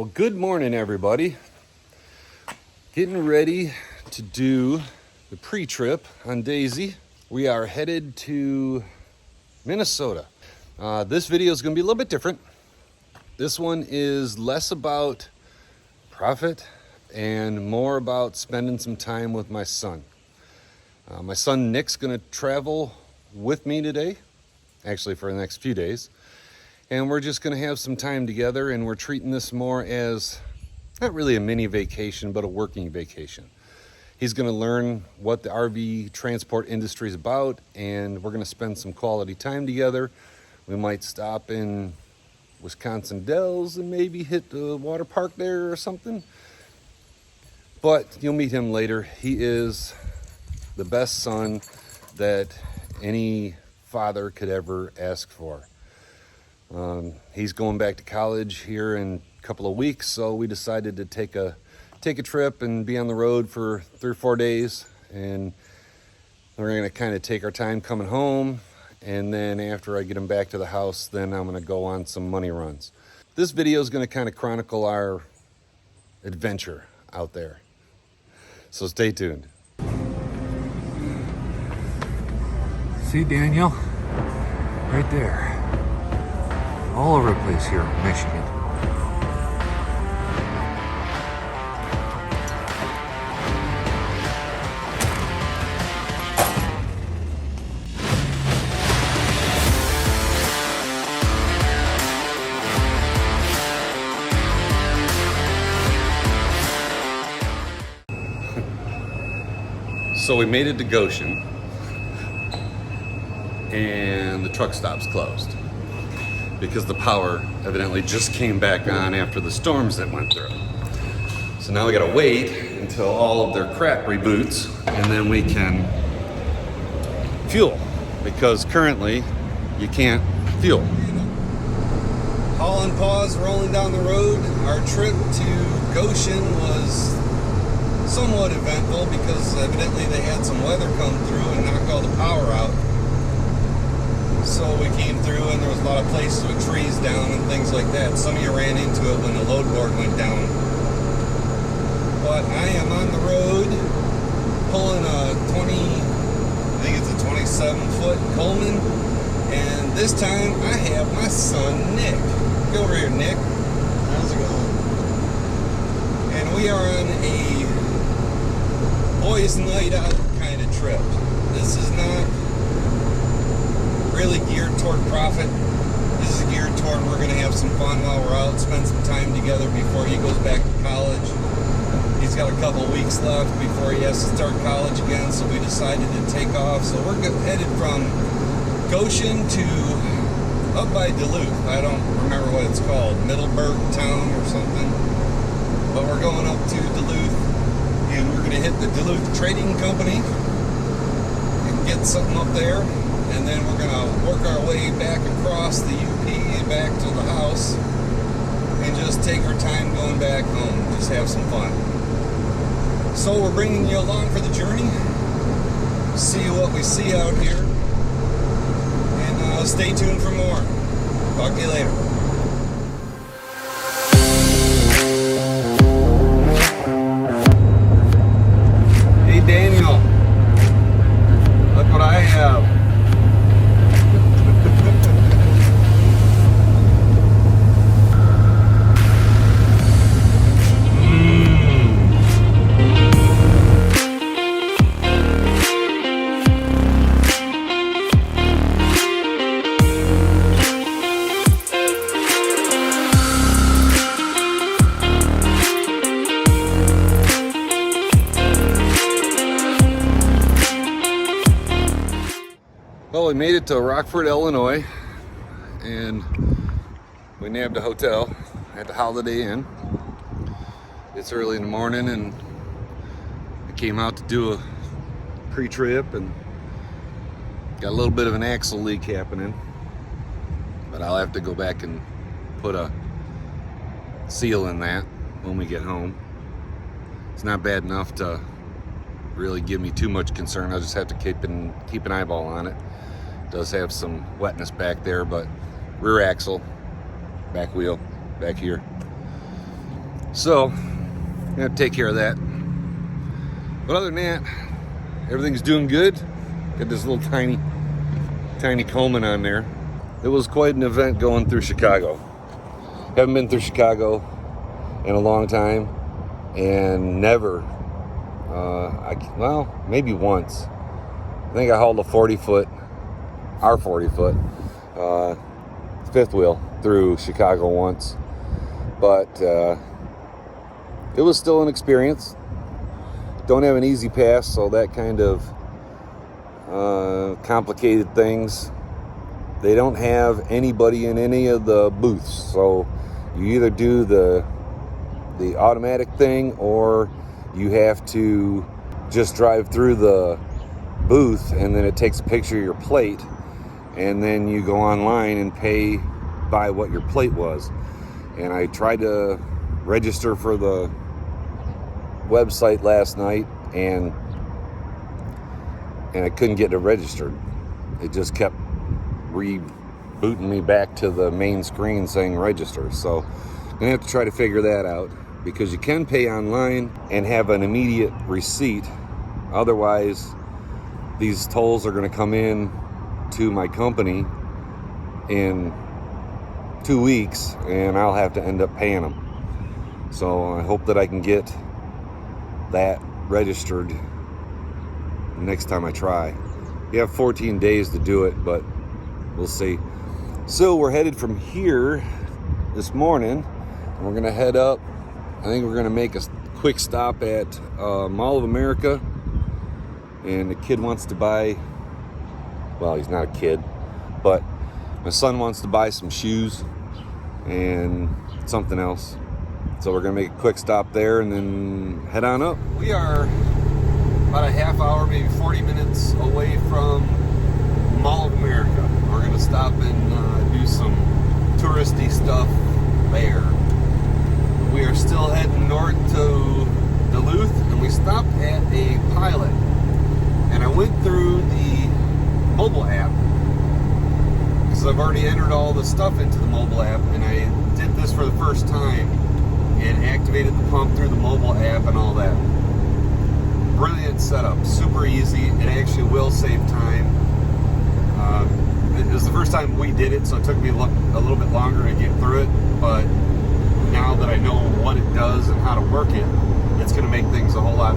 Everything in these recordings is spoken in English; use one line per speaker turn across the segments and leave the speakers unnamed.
Well, good morning, everybody. Getting ready to do the pre-trip on Daisy. We are headed to Minnesota. This video is going to be a little bit different. This one is less about profit and more about spending some time with my son. My son Nick's going to travel with me today, actually for the next few days. And we're just going to have some time together, and we're treating this more as not really a mini vacation, but a working vacation. He's going to learn what the RV transport industry is about, and we're going to spend some quality time together. We might stop in Wisconsin Dells and maybe hit the water park there or something. But you'll meet him later. He is the best son that any father could ever ask for. He's going back to college here in a couple of weeks, so we decided to take a trip and be on the road for 3 or 4 days, and we're going to kind of take our time coming home, and then after I get him back to the house, then I'm going to go on some money runs. This video is going to kind of chronicle our adventure out there, so stay tuned.
See, Daniel? Right there. All over the place here in Michigan.
So we made it to Goshen, and the truck stop's closed because the power evidently just came back on after the storms that went through. So now we gotta wait until all of their crap reboots, and then we can fuel, because currently you can't fuel. Hauling paws rolling down the road. Our trip to Goshen was somewhat eventful because evidently they had some weather come through and knock all the power out. So we came through, and there was a lot of places with trees down and things like that. Some of you ran into it when the load board went down. But I am on the road pulling a 27-foot Coleman, and this time I have my son Nick. Go over here, Nick. How's it going? And we are on a boys' night out kind of trip. This is not really geared toward profit. This is geared toward we're going to have some fun while we're out, spend some time together before he goes back to college. He's got a couple weeks left before he has to start college again, so we decided to take off. So we're headed from Goshen to up by Duluth. I don't remember what it's called, Middleburg Town or something. But we're going up to Duluth, and we're going to hit the Duluth Trading Company and get something up there. And then we're going to work our way back across the UP and back to the house and just take our time going back home. Just have some fun. So we're bringing you along for the journey. See what we see out here. And stay tuned for more. Talk to you later. Hey Daniel, look what I have. Well, we made it to Rockford, Illinois, and we nabbed a hotel at the Holiday Inn. It's early in the morning, and I came out to do a pre-trip and got a little bit of an axle leak happening, but I'll have to go back and put a seal in that when we get home. It's not bad enough to really give me too much concern. I'll just have to keep an eyeball on it. It does have some wetness back there, but rear axle, back wheel, back here. So, I'm gonna take care of that. But other than that, everything's doing good. Got this little tiny Coleman on there. It was quite an event going through Chicago. Haven't been through Chicago in a long time, and never, well, maybe once. I think I hauled a 40-foot, our 40-foot, fifth wheel through Chicago once. But it was still an experience. Don't have an easy pass, so that kind of complicated things. They don't have anybody in any of the booths, so you either do the automatic thing, or you have to just drive through the booth, and then it takes a picture of your plate, and then you go online and pay by what your plate was. And I tried to register for the website last night, and I couldn't get it registered. It just kept rebooting me back to the main screen saying register. So I'm gonna have to try to figure that out, because you can pay online and have an immediate receipt. Otherwise, these tolls are gonna come in to my company in 2 weeks, and I'll have to end up paying them. So I hope that I can get that registered next time I try. You have 14 days to do it, but we'll see. So we're headed from here this morning, and we're gonna head up. I think we're gonna make a quick stop at Mall of America, and the kid wants to buy, well, he's not a kid, but my son wants to buy some shoes and something else. So we're gonna make a quick stop there and then head on up. We are about a half hour, maybe 40 minutes away from Mall of America. We're gonna stop and do some touristy stuff there. We are still heading north to Duluth, and we stopped at a Pilot. And I went through the mobile app, because I've already entered all the stuff into the mobile app, and I did this for the first time and activated the pump through the mobile app and all that. Brilliant setup, super easy. It actually will save time. It was the first time we did it, so it took me a little bit longer to get through it, but now that I know what it does and how to work it, it's going to make things a whole lot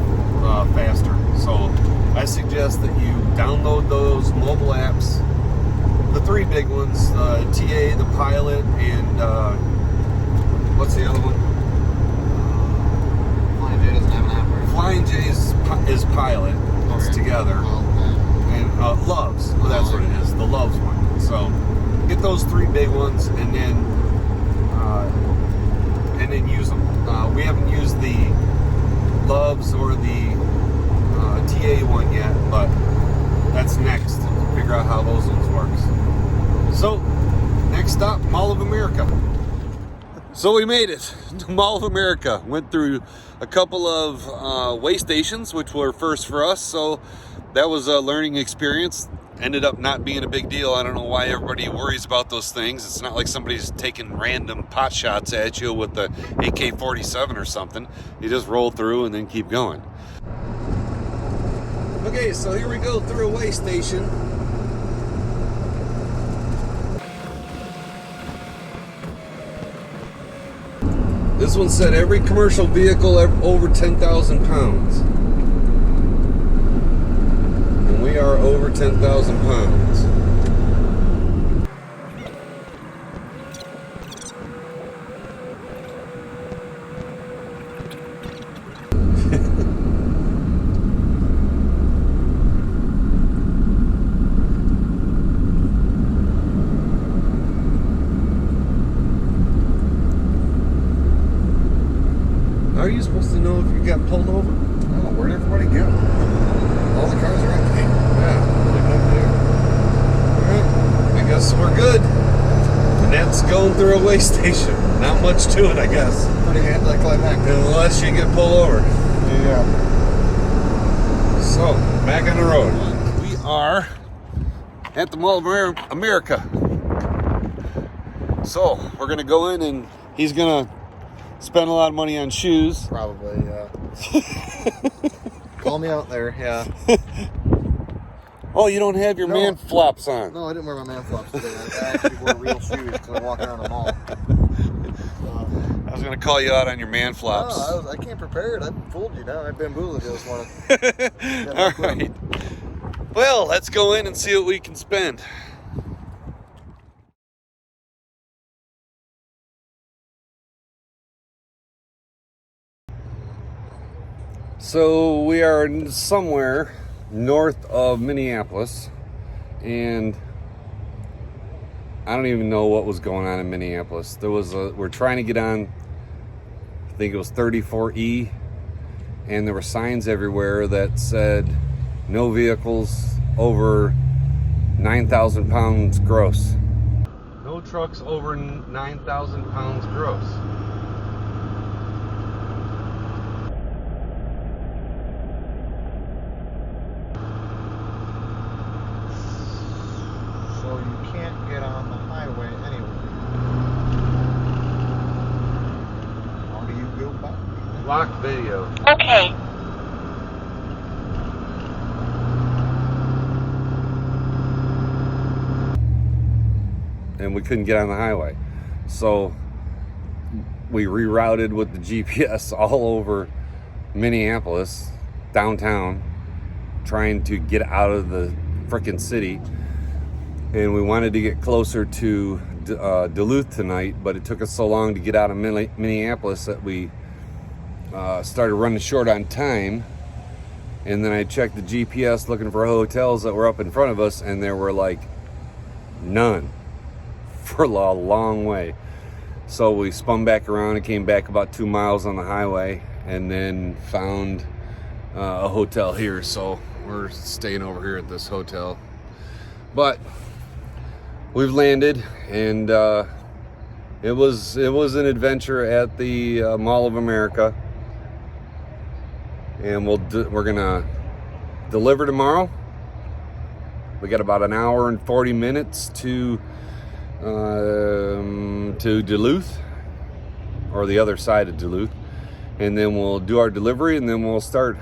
faster. So I suggest that you download those mobile apps, the three big ones, TA, the Pilot, and what's the other one?
Flying J doesn't have an app, right?
Flying J is Pilot. It's
Okay.
together. And Loves, well, that's what it is, the Loves one. So get those three big ones, and then use them. We haven't used the Loves or the TA one yet, but that's next. Figure out how those ones works. So next stop, Mall of America. So we made it to Mall of America. Went through a couple of way stations, which were first for us. So that was a learning experience. Ended up not being a big deal. I don't know why everybody worries about those things. It's not like somebody's taking random pot shots at you with the AK-47 or something. You just roll through and then keep going. Okay, so here we go through a way station. This one said every commercial vehicle over 10,000 pounds. And we are over 10,000 pounds. How are you supposed to know if you got pulled over?
Oh, where'd everybody go? All the cars are empty.
Alright, I guess we're good. And that's going through a way station. Not much to it, I guess.
Pretty anticlimactic.
Unless you get pulled over.
Yeah.
So, back on the road. We are at the Mall of America. So, we're going to go in, and he's going to Spent a lot of money on shoes.
Probably, yeah. Call me out there, yeah.
Oh, you don't have your
No.
man flops on.
No, I didn't wear my man flops today. I actually wore real shoes because I'm walking around the mall.
I was going to call you out on your man flops.
No, I came prepared. I fooled you now. I bamboozled you this morning.
All right. Well, let's go in and see what we can spend. So we are somewhere north of Minneapolis, and I don't even know what was going on in Minneapolis. We're trying to get on, I think it was 34E, and there were signs everywhere that said no vehicles over 9,000 pounds gross. No trucks over 9,000 pounds gross.
So you can't get on the highway anyway. How do you go back?
Lock video.
Okay.
And we couldn't get on the highway. So we rerouted with the GPS all over Minneapolis, downtown, trying to get out of the frickin' city. And we wanted to get closer to Duluth tonight, but it took us so long to get out of Minneapolis that we started running short on time. And then I checked the GPS looking for hotels that were up in front of us, and there were like none for a long way. So we spun back around and came back about 2 miles on the highway, and then found a hotel here. So we're staying over here at this hotel. But we've landed, and it was an adventure at the Mall of America. And we're gonna deliver tomorrow. We got about an hour and 40 minutes to Duluth, or the other side of Duluth, and then we'll do our delivery, and then we'll start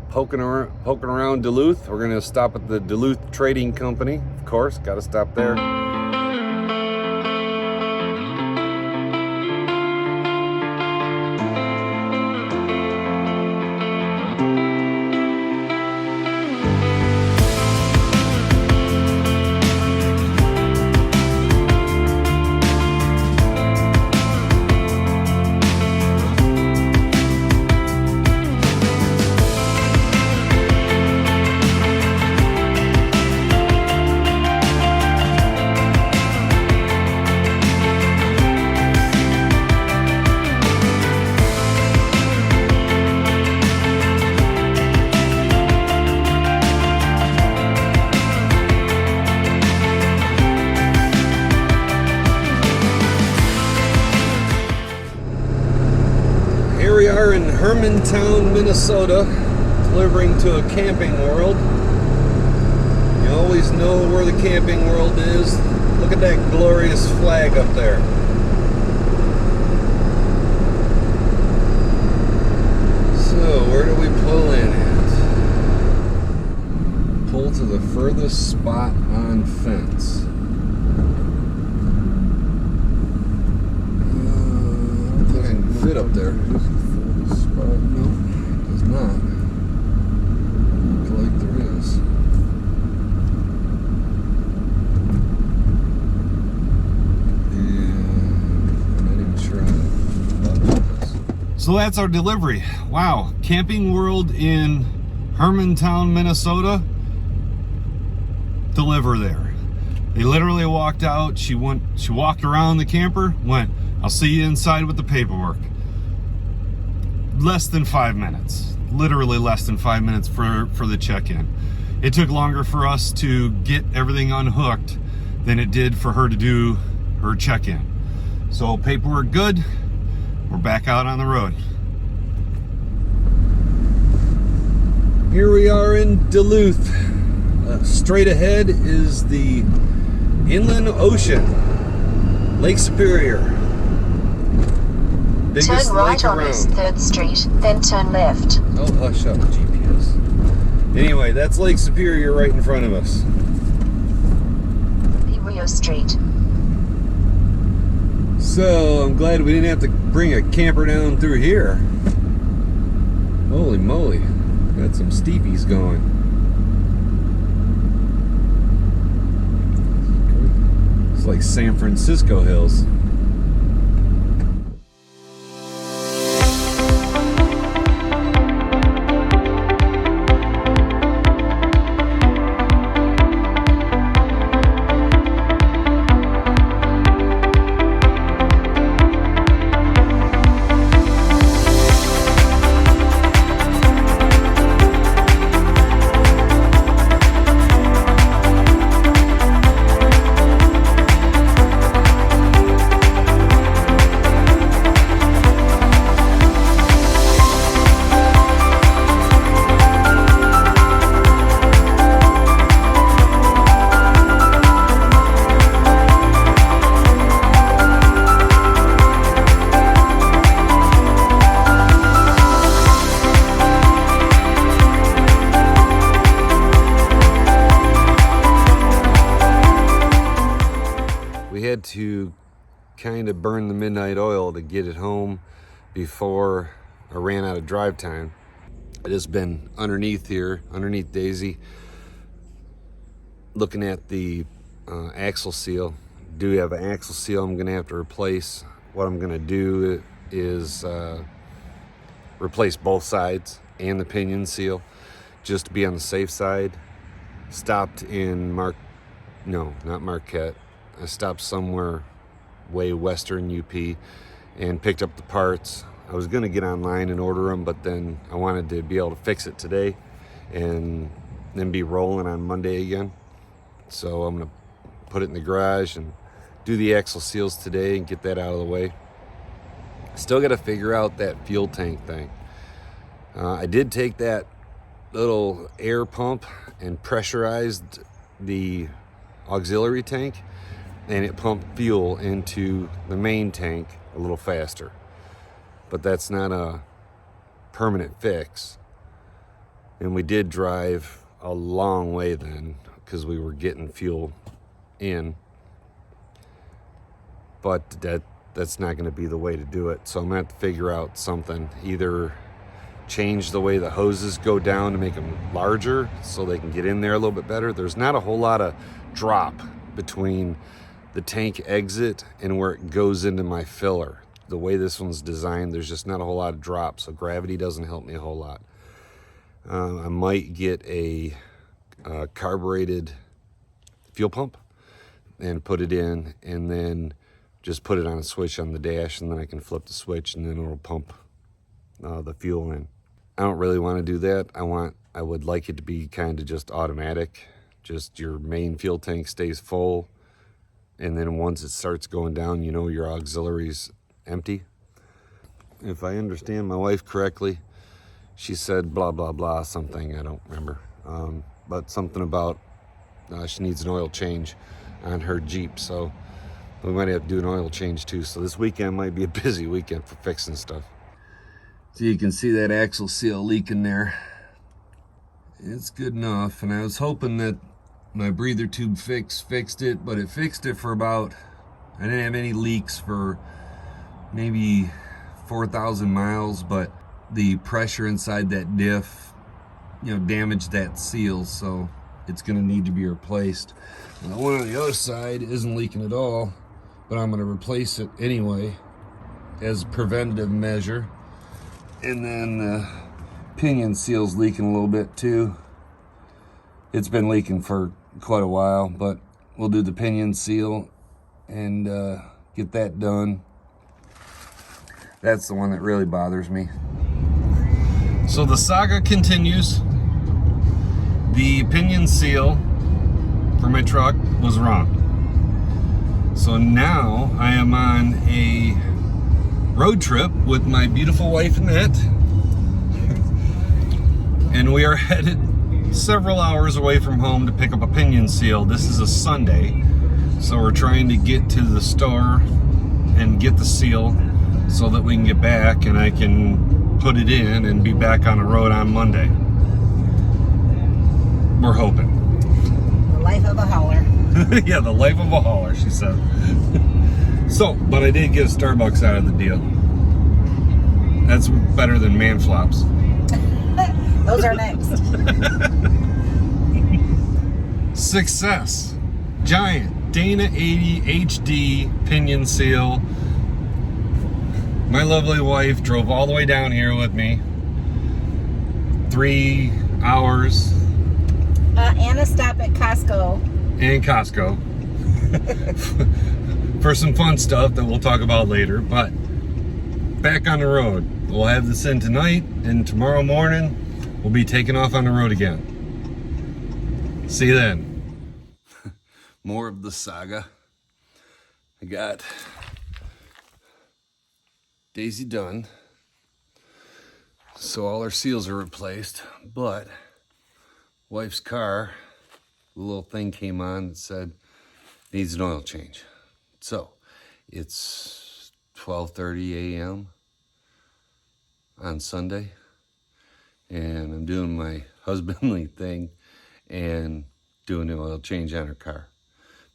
poking around Duluth. We're gonna stop at the Duluth Trading Company, of course. Got to stop there. Here we are in Hermantown, Minnesota, delivering to a Camping World. You always know where the Camping World is. Look at that glorious flag up there. So, where do we pull in at? Pull to the furthest spot on fence. I don't think I can fit up there. No, it does not. Look like there is. Yeah, I'm not even sure how to this. So that's our delivery. Wow, Camping World in Hermantown, Minnesota. Deliver there. They literally walked out. She walked around the camper. Went, "I'll see you inside with the paperwork." Less than 5 minutes, literally less than 5 minutes for the check-in. It took longer for us to get everything unhooked than it did for her to do her check-in. So paperwork good, we're back out on the road. Here we are in Duluth. Straight ahead is the inland ocean, Lake Superior. biggest
Turn right
lake
on
around.
East 3rd Street, then turn left.
Oh, hush up, GPS. Anyway, that's Lake Superior right in front of us.
Rio Street.
So, I'm glad we didn't have to bring a camper down through here. Holy moly. Got some steepies going. It's like San Francisco hills. To kind of burn the midnight oil to get it home before I ran out of drive time. It has been underneath here, underneath Daisy, looking at the axle seal. Do have an axle seal I'm gonna have to replace. What I'm gonna do is replace both sides and the pinion seal just to be on the safe side. Stopped in not Marquette. I stopped somewhere way western UP and picked up the parts. I was going to get online and order them, but then I wanted to be able to fix it today and then be rolling on Monday again. So I'm going to put it in the garage and do the axle seals today and get that out of the way. Still got to figure out that fuel tank thing. I did take that little air pump and pressurized the auxiliary tank, and it pumped fuel into the main tank a little faster. But that's not a permanent fix. And we did drive a long way then because we were getting fuel in. But that's not going to be the way to do it. So I'm going to have to figure out something. Either change the way the hoses go down to make them larger so they can get in there a little bit better. There's not a whole lot of drop between the tank exit and where it goes into my filler. The way this one's designed, there's just not a whole lot of drop, so gravity doesn't help me a whole lot. I might get a carbureted fuel pump and put it in, and then just put it on a switch on the dash, and then I can flip the switch and then it'll pump the fuel in. I don't really want to do that. I would like it to be kind of just automatic. Just your main fuel tank stays full, and then once it starts going down, your auxiliary's empty. If I understand my wife correctly, she said blah, blah, blah, something, I don't remember. But something about she needs an oil change on her Jeep, so we might have to do an oil change too. So this weekend might be a busy weekend for fixing stuff. So you can see that axle seal leaking there. It's good enough, and I was hoping that my breather tube fixed it, but it fixed it for about, I didn't have any leaks for maybe 4,000 miles, but the pressure inside that diff, damaged that seal, so it's gonna need to be replaced. The one on the other side isn't leaking at all, but I'm gonna replace it anyway as a preventative measure. And then the pinion seal's leaking a little bit too. It's been leaking for quite a while, but we'll do the pinion seal and get that done. That's the one that really bothers me. So the saga continues. The pinion seal for my truck was wrong. So now I am on a road trip with my beautiful wife Annette, and we are headed several hours away from home to pick up a pinion seal. This is a Sunday, so we're trying to get to the store and get the seal so that we can get back and I can put it in and be back on the road on Monday. We're hoping.
The life of a hauler.
Yeah, the life of a hauler, she said. So, but I did get a Starbucks out of the deal. That's better than man flops.
Those are next.
Success. Giant Dana 80 HD pinion seal. My lovely wife drove all the way down here with me. 3 hours.
And a stop at Costco.
And Costco. For some fun stuff that we'll talk about later. But back on the road. We'll have this in tonight, and tomorrow morning we'll be taking off on the road again. See you then. More of the saga. I got Daisy done, so all our seals are replaced, but wife's car, the little thing came on that said needs an oil change. So it's 12:30 a.m. on Sunday, and I'm doing my husbandly thing and doing an oil change on her car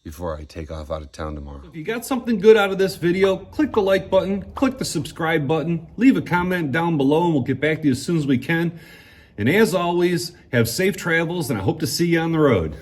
before I take off out of town tomorrow. If you got something good out of this video, click the like button, click the subscribe button, leave a comment down below, and we'll get back to you as soon as we can. And as always, have safe travels, and I hope to see you on the road.